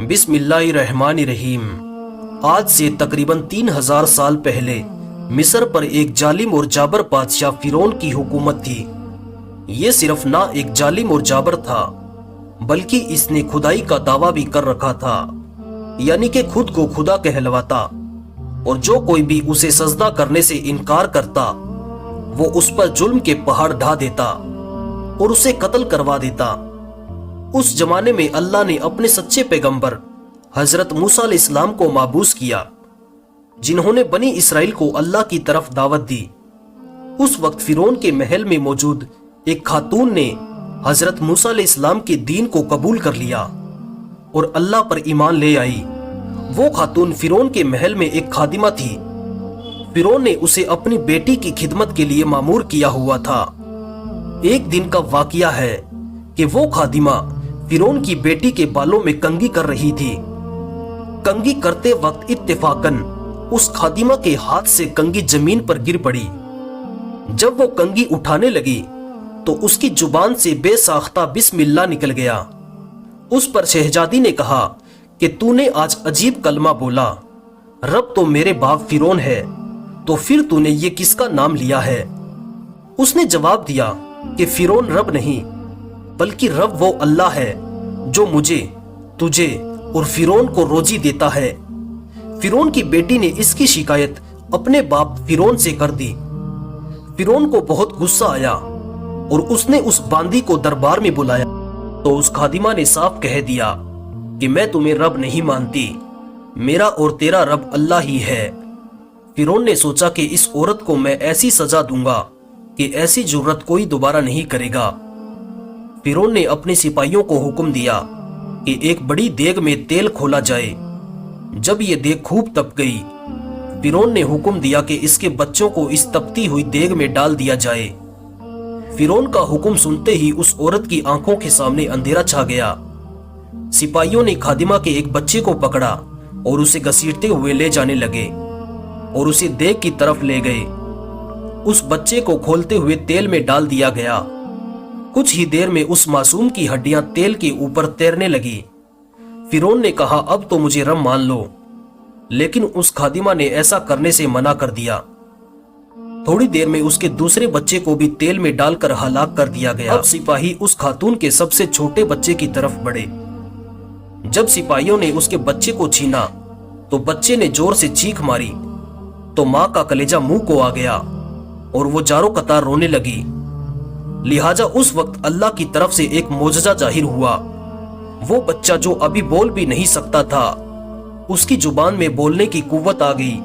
بسم اللہ الرحمن الرحیم۔ آج سے تقریباً 3000 سال پہلے مصر پر ایک ظالم اور جابر بادشاہ فرعون کی حکومت تھی۔ یہ صرف نہ ایک ظالم اور جابر تھا بلکہ اس نے خدائی کا دعویٰ بھی کر رکھا تھا، یعنی کہ خود کو خدا کہلواتا، اور جو کوئی بھی اسے سجدہ کرنے سے انکار کرتا وہ اس پر ظلم کے پہاڑ ڈھا دیتا اور اسے قتل کروا دیتا۔ اس زمانے میں اللہ نے اپنے سچے پیغمبر حضرت موسیٰ علیہ السلام کو مبعوث کیا، جنہوں نے بنی اسرائیل کو اللہ کی طرف دعوت دی۔ اس وقت فرعون کے محل میں موجود ایک خاتون نے حضرت موسیٰ علیہ السلام کے دین کو قبول کر لیا اور اللہ پر ایمان لے آئی۔ وہ خاتون فرعون کے محل میں ایک خادمہ تھی۔ فرعون نے اسے اپنی بیٹی کی خدمت کے لیے مامور کیا ہوا تھا۔ ایک دن کا واقعہ ہے کہ وہ خادمہ فرعون کی بیٹی کے بالوں میں کنگھی کر رہی تھی۔ کنگھی کرتے وقت اتفاقاً اس خادمہ کے ہاتھ سے کنگھی زمین پر گر پڑی۔ جب وہ کنگھی اٹھانے لگی تو اس کی زبان سے بے ساختہ بسم اللہ نکل گیا۔ اس پر شہزادی نے کہا کہ تو نے آج عجیب کلمہ بولا، رب تو میرے باپ فرعون ہے، تو پھر تو نے یہ کس کا نام لیا ہے؟ اس نے جواب دیا کہ فرعون رب نہیں بلکہ رب وہ اللہ ہے جو مجھے، تجھے اور فرعون کو روزی دیتا ہے۔ فرعون کی بیٹی نے اس کی شکایت اپنے باپ فرعون سے کر دی۔ فرعون کو بہت غصہ آیا اور اس نے اس باندی کو دربار میں بلایا تو اس خادمہ نے صاف کہہ دیا کہ میں تمہیں رب نہیں مانتی، میرا اور تیرا رب اللہ ہی ہے۔ فرعون نے سوچا کہ اس عورت کو میں ایسی سزا دوں گا کہ ایسی جرت کوئی دوبارہ نہیں کرے گا۔ فرعون نے اپنے سپاہیوں کو حکم دیا کہ ایک بڑی دیگ میں تیل کھولا جائے۔ جب یہ دیگ خوب تپ گئی، فرعون نے حکم دیا کہ اس کے بچوں کو اس تپتی ہوئی دیگ میں ڈال دیا جائے۔ فرعون کا حکم سنتے ہی اس عورت کی آنکھوں کے سامنے اندھیرا چھا گیا۔ سپاہیوں نے خادمہ کے ایک بچے کو پکڑا اور اسے گھسیٹتے ہوئے لے جانے لگے اور اسے دیگ کی طرف لے گئے۔ اس بچے کو کھولتے ہوئے تیل میں ڈال دیا گیا۔ کچھ ہی دیر میں اس معصوم کی ہڈیاں تیل کے اوپر تیرنے لگی۔ فرعون نے کہا اب تو مجھے رب مان لو، لیکن اس خادمہ نے ایسا کرنے سے منع کر دیا۔ تھوڑی دیر میں اس کے دوسرے بچے کو بھی تیل میں ڈال کر ہلاک کر دیا گیا۔ اب سپاہی اس خاتون کے سب سے چھوٹے بچے کی طرف بڑھے۔ جب سپاہیوں نے اس کے بچے کو چھینا تو بچے نے زور سے چیخ ماری تو ماں کا کلیجہ منہ کو آ گیا اور وہ جاروں قطار رونے لگی۔ لہٰذا اس وقت اللہ کی طرف سے ایک معجزہ ظاہر ہوا۔ وہ بچہ جو ابھی بول بھی نہیں سکتا تھا، اس کی زبان میں بولنے کی قوت آ گئی۔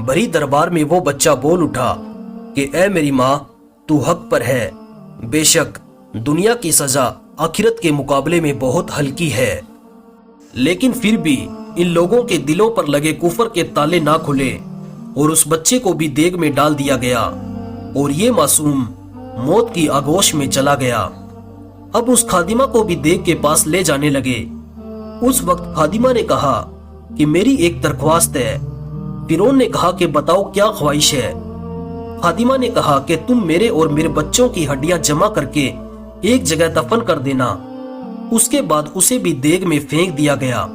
بڑی دربار میں وہ بچہ بول اٹھا کہ اے میری ماں، تو حق پر ہے، بے شک دنیا کی سزا آخرت کے مقابلے میں بہت ہلکی ہے۔ لیکن پھر بھی ان لوگوں کے دلوں پر لگے کفر کے تالے نہ کھلے اور اس بچے کو بھی دیگ میں ڈال دیا گیا اور یہ معصوم موت کی آغوش میں چلا گیا۔ اب اس خادمہ کو بھی دیگ کے پاس لے جانے لگے۔ اس وقت خادمہ نے کہا کہ میری ایک درخواست ہے۔ فرعون نے کہا کہ بتاؤ کیا خواہش ہے؟ خادمہ نے کہا کہ تم میرے اور میرے بچوں کی ہڈیاں جمع کر کے ایک جگہ دفن کر دینا۔ اس کے بعد اسے بھی دیگ میں پھینک دیا گیا۔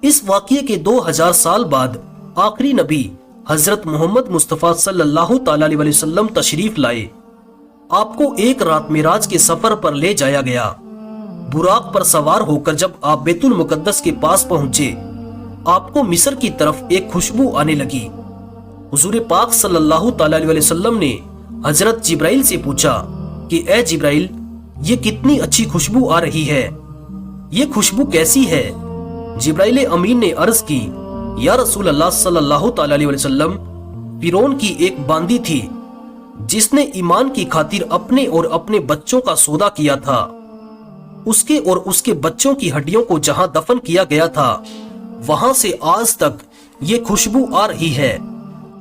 اس واقعے کے 2000 سال بعد آخری نبی حضرت محمد مصطفیٰ صلی اللہ تعالی علیہ وسلم تشریف لائے۔ آپ کو ایک رات معراج کے سفر پر لے جایا گیا۔ براق پر سوار ہو کر جب آپ بیت المقدس کے پاس پہنچے، آپ کو مصر کی طرف ایک خوشبو آنے لگی۔ حضور پاک صلی اللہ تعالی علیہ وسلم نے حضرت جبرائیل سے پوچھا کہ اے جبرائیل، یہ کتنی اچھی خوشبو آ رہی ہے، یہ خوشبو کیسی ہے؟ جبرائیل امین نے عرض کی یا رسول اللہ صلی اللہ تعالی علیہ وسلم، فرعون کی ایک باندی تھی جس نے ایمان کی خاطر اپنے اور اپنے بچوں کا سودا کیا تھا۔ اس کے اور اس کے بچوں کی ہڈیوں کو جہاں دفن کیا گیا تھا وہاں سے آج تک یہ خوشبو آ رہی ہے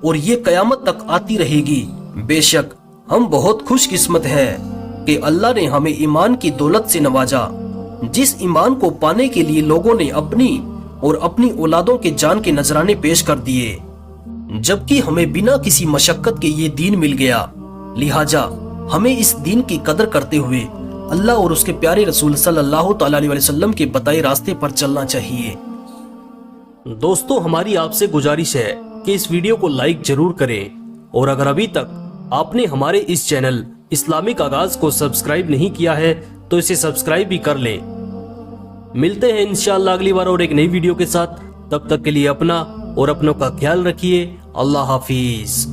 اور یہ قیامت تک آتی رہے گی۔ بے شک ہم بہت خوش قسمت ہیں کہ اللہ نے ہمیں ایمان کی دولت سے نوازا، جس ایمان کو پانے کے لیے لوگوں نے اپنی اور اپنی اولادوں کے جان کے نذرانے پیش کر دیے، جبکہ ہمیں بنا کسی مشقت کے یہ دین مل گیا۔ لہٰذا ہمیں اس دین کی قدر کرتے ہوئے اللہ اور اس کے پیارے رسول صلی اللہ تعالی علیہ وسلم کے بتائے راستے پر چلنا چاہیے۔ دوستو، ہماری آپ سے گزارش ہے کہ اس ویڈیو کو لائک ضرور کریں، اور اگر ابھی تک آپ نے ہمارے اس چینل اسلامک آغاز کو سبسکرائب نہیں کیا ہے تو اسے سبسکرائب بھی کر لیں۔ ملتے ہیں انشاءاللہ اگلی بار اور ایک نئی ویڈیو کے ساتھ، تب تک کے لیے اپنا اور اپنوں کا خیال رکھیے۔ اللہ حافظ۔